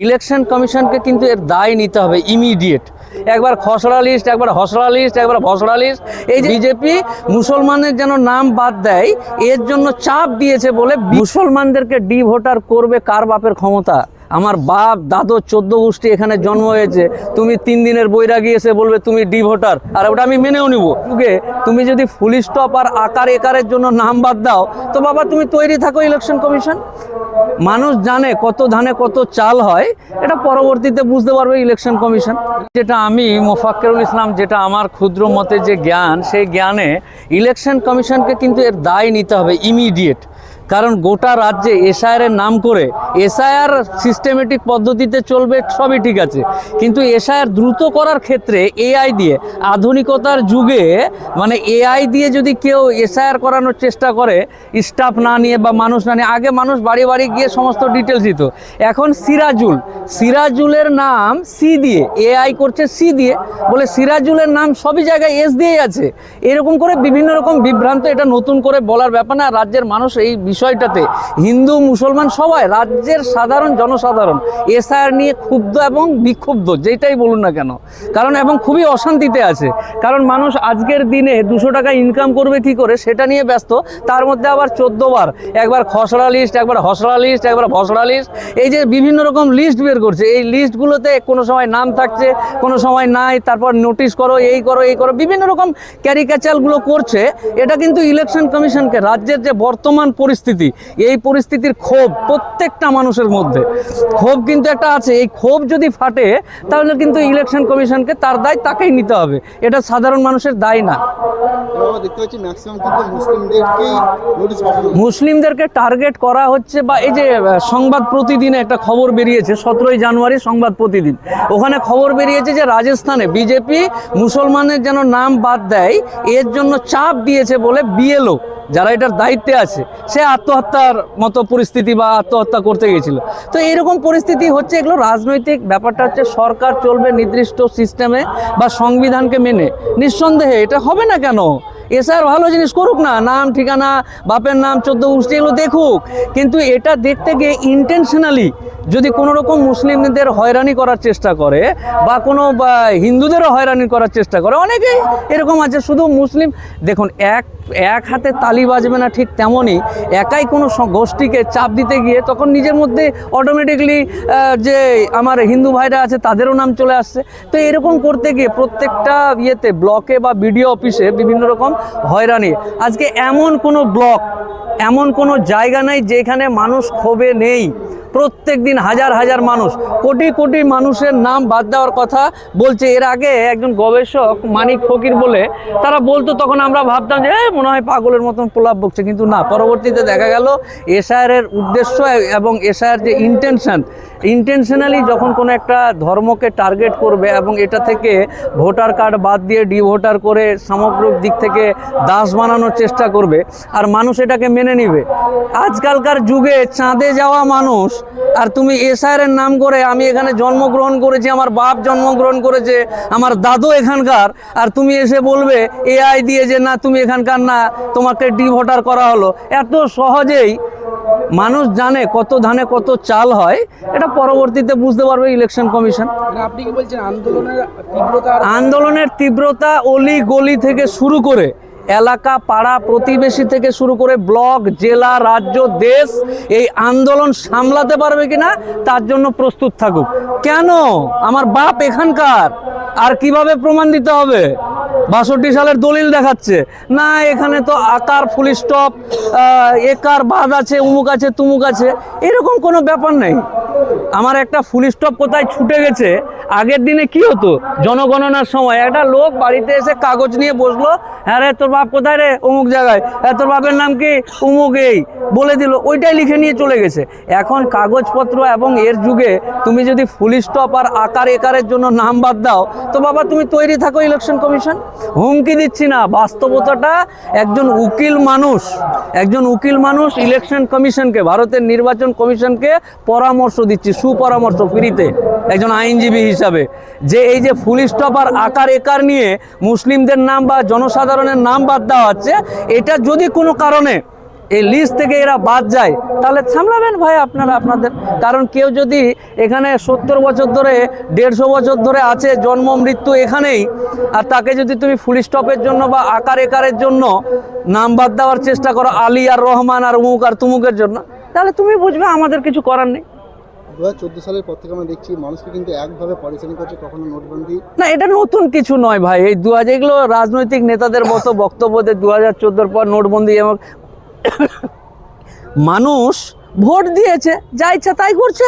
Election কমিশনকে কিন্তু এর দায় নিতে হবে ইমিডিয়েট। একবার খসড়া লিস্ট, একবার হসড়া লিস্ট, একবার ভসড়া লিস্ট। এই যে বিজেপি মুসলমানের যেন নাম বাদ দেয় এর জন্য চাপ দিয়েছে বলে মুসলমানদেরকে ডি ভোটার করবে কার বাপের ক্ষমতা? আমার বাপ দাদু 14 গোষ্ঠী এখানে জন্ম হয়েছে, তুমি 3 দিনের বৈরাগী এসে বলবে তুমি ডি ভোটার, আর ওটা আমি মেনেও নিব। তুমি যদি ফুল স্টপ আর আকার একারের জন্য নাম বাদ দাও তো বাবা তুমি তৈরি থাকো ইলেকশন কমিশন। মানুষ জানে কত ধানে কত চাল হয়, এটা পরবর্তীতে বুঝতে পারবে ইলেকশন কমিশন। যেটা আমি মোফাক্কেরুল ইসলাম, যেটা আমার ক্ষুদ্র মতে যে জ্ঞান, সেই জ্ঞানে ইলেকশন কমিশনকে কিন্তু এর দায় নিতে হবে ইমিডিয়েট। কারণ গোটা রাজ্যে এসআইআর নাম করে, এসআইআর সিস্টেমেটিক পদ্ধতিতে চলবে, সবই ঠিক আছে, কিন্তু এসআইআর দ্রুত করার ক্ষেত্রে এআই দিয়ে, আধুনিকতার যুগে মানে এআই দিয়ে যদি কেউ এসআইআর করানোর চেষ্টা করে স্টাফ না নিয়ে বা মানুষ না নিয়ে, আগে মানুষ বাড়ি বাড়ি গিয়ে সমস্ত ডিটেলস দিত, এখন সিরাজুলের নাম সি দিয়ে, এআই করছে সি দিয়ে, বলে সিরাজুলের নাম সবই জায়গায় এস দিয়েই আছে। এরকম করে বিভিন্ন রকম বিভ্রান্ত, এটা নতুন করে বলার ব্যাপার না। রাজ্যের মানুষ এই বিষয়টাতে, হিন্দু মুসলমান সবাই, রাজ্যের সাধারণ জনসাধারণ এসআইআর নিয়ে ক্ষুব্ধ এবং বিক্ষুব্ধ, যেটাই বলুন না কেন, কারণ এবং খুবই অশান্তিতে আছে। কারণ মানুষ আজকের দিনে 200 টাকা ইনকাম করবে কি করে সেটা নিয়ে ব্যস্ত, তার মধ্যে আবার 14 বার, একবার খসড়া লিস্ট, একবার হসড়া লিস্ট, একবার ভসড়া লিস্ট, এই যে বিভিন্ন রকম লিস্ট বের করছে। এই লিস্টগুলোতে কোনো সময় নাম থাকছে, কোনো সময় নাই, তারপর নোটিশ করো, এই করো, এই করো, বিভিন্ন রকম ক্যারিকেচারগুলো করছে। এটা কিন্তু ইলেকশন কমিশনকে, রাজ্যের যে বর্তমান পরিস্থিতি, এই পরিস্থিতির ক্ষোভ প্রত্যেকটা মানুষের মধ্যে, ক্ষোভ কিন্তু একটা আছে। এই ক্ষোভ যদি ফাটে তাহলে কিন্তু ইলেকশন কমিশনকে তার দায় তাকেই নিতে হবে, এটা সাধারণ মানুষের দায় না। মুসলিমদেরকে টার্গেট করা হচ্ছে, বা এই যে সংবাদ প্রতিদিনে একটা খবর বেরিয়েছে, 17ই জানুয়ারি সংবাদ প্রতিদিন, ওখানে খবর বেরিয়েছে যে রাজস্থানে বিজেপি মুসলমানের যেন নাম বাদ দেয় এর জন্য চাপ দিয়েছে বলে বিএলও যারা এটার দায়িত্বে আছে, সে আত্মহত্যার মতো পরিস্থিতি বা আত্মহত্যা করতে গিয়েছিল। তো এইরকম পরিস্থিতি হচ্ছে, এগুলো রাজনৈতিক ব্যাপারটা হচ্ছে, সরকার চলবে নির্দিষ্ট সিস্টেমে বা সংবিধানকে মেনে, নিঃসন্দেহে এটা হবে না কেন? এসআর ভালো জিনিস করুক না, নাম ঠিকানা বাপের নাম 14 গোষ্ঠী এগুলো দেখুক, কিন্তু এটা দেখতে গিয়ে ইন্টেনশনালি যদি কোনো রকম মুসলিমদের হয়রানি করার চেষ্টা করে বা কোনো হিন্দুদেরও হয়রানি করার চেষ্টা করে, অনেকেই এরকম আছে। শুধু মুসলিম, দেখুন এক হাতে তালি বাজবে না, ঠিক তেমনই একাই কোনো গোষ্ঠীকে চাপ দিতে গিয়ে তখন নিজের মধ্যে অটোমেটিকলি যে আমার হিন্দু ভাইরা আছে তাদেরও নাম চলে আসছে। তো এরকম করতে গিয়ে প্রত্যেকটা ইয়েতে, ব্লকে বা বিডিও অফিসে বিভিন্ন রকম হয়রানি। আজকে এমন কোনো ব্লক, এমন কোনো জায়গা নেই যেখানে মানুষ ক্ষোভে নেই। প্রত্যেক দিন হাজার হাজার মানুষ, কোটি কোটি মানুষের নাম বাদ দেওয়ার কথা বলছে। এর আগে একজন গবেষক মানিক ফকির বলে তারা বলতো, তখন আমরা ভাবতাম যে মনে হয় পাগলের মতন প্রলাপ বকছে, কিন্তু না, পরবর্তীতে দেখা গেল এসআইআর উদ্দেশ্য এবং এসআইআর যে ইন্টেনশনালি যখন কোনো একটা ধর্মকে টার্গেট করবে এবং এটা থেকে ভোটার কার্ড বাদ দিয়ে ডি ভোটার করে সমগ্র দিক থেকে দাস বানানোর চেষ্টা করবে, আর মানুষ এটাকে মেনে নিবে। আজকালকার যুগে চাঁদে যাওয়া মানুষ, আর তুমি এসআইআর এর নাম করে, আমি এখানে জন্মগ্রহণ করেছি, আমার বাপ জন্মগ্রহণ করেছে, আমার দাদু এখানকার, আর তুমি এসে বলবে এআই দিয়ে যে না তুমি এখানকার না, তোমাকে ডি ভোটার করা হলো। এত সহজেই মানুষ জানে কত ধানে কত চাল হয়, এটা পরবর্তীতে বুঝতে পারবে ইলেকশন কমিশন। আপনি কি বলছেন আন্দোলনের তীব্রতা অলি গলি থেকে শুরু করে এলাকা, পাড়া, প্রতিবেশী থেকে শুরু করে ব্লক, জেলা, রাজ্য, দেশ, এই আন্দোলন সামলাতে পারবে কিনা তার জন্য প্রস্তুত থাকুক। কেন? আমার বাপ এখানকার, আর কিভাবে প্রমাণ দিতে হবে? 62 সালের দলিল দেখাচ্ছে না, এখানে তো আকার ফুল স্টপ একার বাদ আছে, উমুক আছে, তুমুক আছে, এরকম কোনো ব্যাপার নেই। আমার একটা ফুল স্টপ কোথায় ছুটে গেছে, আগের দিনে কি হতো, জনগণনার সময় একটা লোক বাড়িতে এসে কাগজ নিয়ে বসলো, হ্যাঁ রে তোর বাপ কোথায় রে, অমুক জায়গায়, হ্যাঁ তোর বাপের নাম কি, অমুক, এই বলে দিল, ওইটাই লিখে নিয়ে চলে গেছে। এখন কাগজপত্র এবং এর যুগে তুমি যদি ফুল স্টপ আর আকার একারের জন্য নাম বাদ দাও তো বাবা তুমি তৈরি থাকো ইলেকশন কমিশন। হুমকি দিচ্ছি না, বাস্তবতাটা। একজন উকিল মানুষ ইলেকশন কমিশনকে, ভারতের নির্বাচন কমিশনকে পরামর্শ দিচ্ছি, সুপরামর্শ ফ্রিতে, একজন আইনজীবী হিসাবে, যে এই যে ফুল স্টপ আর আকার একার নিয়ে মুসলিমদের নাম বা জনসাধারণের নাম বাদ দেওয়া হচ্ছে, এটা যদি কোনো কারণে এই লিস্ট থেকে এরা বাদ যায়, তাহলে সামলাবেন ভাই আপনারা আপনাদের। কারণ কেউ যদি এখানে 70 বছর ধরে 150 বছর ধরে আছে, জন্ম মৃত্যু এখানেই, আর তাকে যদি তুমি ফুল স্টপের জন্য বা আকার একারের জন্য নাম বাদ দেওয়ার চেষ্টা করো, আলী আর রহমান আর উমুক আর তুমুকের জন্য, তাহলে তুমি বুঝবে আমাদের কিছু করার নেই। 2014 সালের পর থেকে আমরা দেখছি মানুষকে কিন্তু একভাবে পরিচালনা করছে, কখনো নোটবন্দি। না, এটা নতুন কিছু নয় ভাই। এই এগুলো রাজনৈতিক নেতাদের মতো বক্তব্য দিয়ে 2014 পর নোটবন্দি এবং মানুষ ভোট দিয়েছে, যা ইচ্ছা তাই করছে,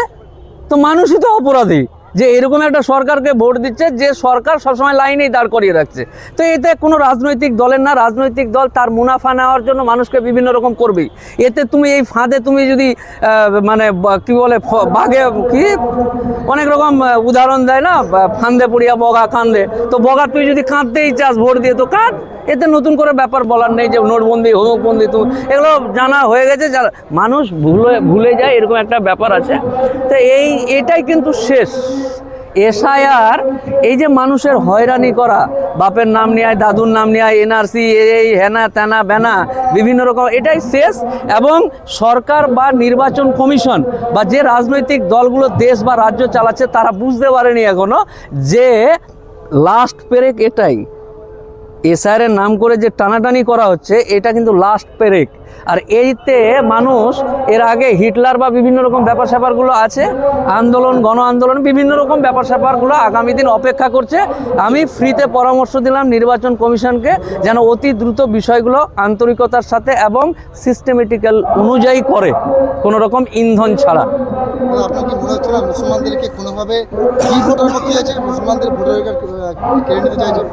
তো মানুষই তো অপরাধী যে এরকম একটা সরকারকে ভোট দিচ্ছে যে সরকার সবসময় লাইনেই দাঁড় করিয়ে রাখছে। তো এতে কোনো রাজনৈতিক দলের না, রাজনৈতিক দল তার মুনাফা নেওয়ার জন্য মানুষকে বিভিন্ন রকম করবেই। এতে তুমি এই ফাঁদে তুমি যদি মানে কি বলে বাঘে কি অনেক রকম উদাহরণ দেয় না, ফান্দে পড়িয়া বগা কান্দে, তো বগা তুই যদি কাঁদতেই চাস ভোট দিয়ে তো কাঁদ, এতে নতুন করে ব্যাপার বলার নেই যে নোটবন্দি হোমকবন্দি, তুমি এগুলো জানা হয়ে গেছে, মানুষ ভুলে যায়, এরকম একটা ব্যাপার আছে। তো এটাই কিন্তু শেষ। এসআইআর এই যে মানুষের হয়রানি করা, বাপের নাম নিয়ে আয়, দাদুর নাম নিয়ে আয়, এনআরসি এই হেনা তেনা বেনা বিভিন্ন রকম, এটাই শেষ। এবং সরকার বা নির্বাচন কমিশন বা যে রাজনৈতিক দলগুলো দেশ বা রাজ্য চালাচ্ছে তারা বুঝতে পারেনি এখনো যে লাস্ট পেরেক এটাই। এসআইআরের নাম করে যে টানাটানি করা হচ্ছে এটা কিন্তু লাস্ট পেরেক। আর এইতে মানুষ এর আগে হিটলার বা বিভিন্ন রকম ব্যাপার স্যাপারগুলো আছে, আন্দোলন গণ আন্দোলন বিভিন্ন রকম ব্যাপার স্যাপারগুলো আগামী দিন অপেক্ষা করছে। আমি ফ্রিতে পরামর্শ দিলাম নির্বাচন কমিশনকে যেন অতি দ্রুত বিষয়গুলো আন্তরিকতার সাথে এবং সিস্টেমেটিক্যাল অনুযায়ী করে, কোনো রকম ইন্ধন ছাড়া। আপনার কি মনে হচ্ছে না মুসলমানদেরকে কোনোভাবে কি ভোটার করতে চাইছে, মুসলমানদের ভোটাধিকার কেড়ে নিতে চাইছে?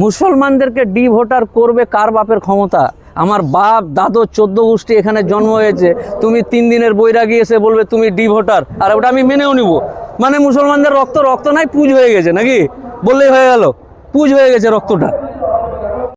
মুসলমানদেরকে ভোটার করবে কার বাপের ক্ষমতা? আমার বাপ দাদু 14 গোষ্ঠী এখানে জন্ম হয়েছে, তুমি 3 দিনের বৈরাগী এসে বলবে তুমি ভোটার, আর ওটা আমি মেনেও নিব? মানে মুসলমানদের রক্ত নাই, পুজ হয়ে গেছে নাকি? বললেই হয়ে গেল, পুজ হয়ে গেছে রক্তটা।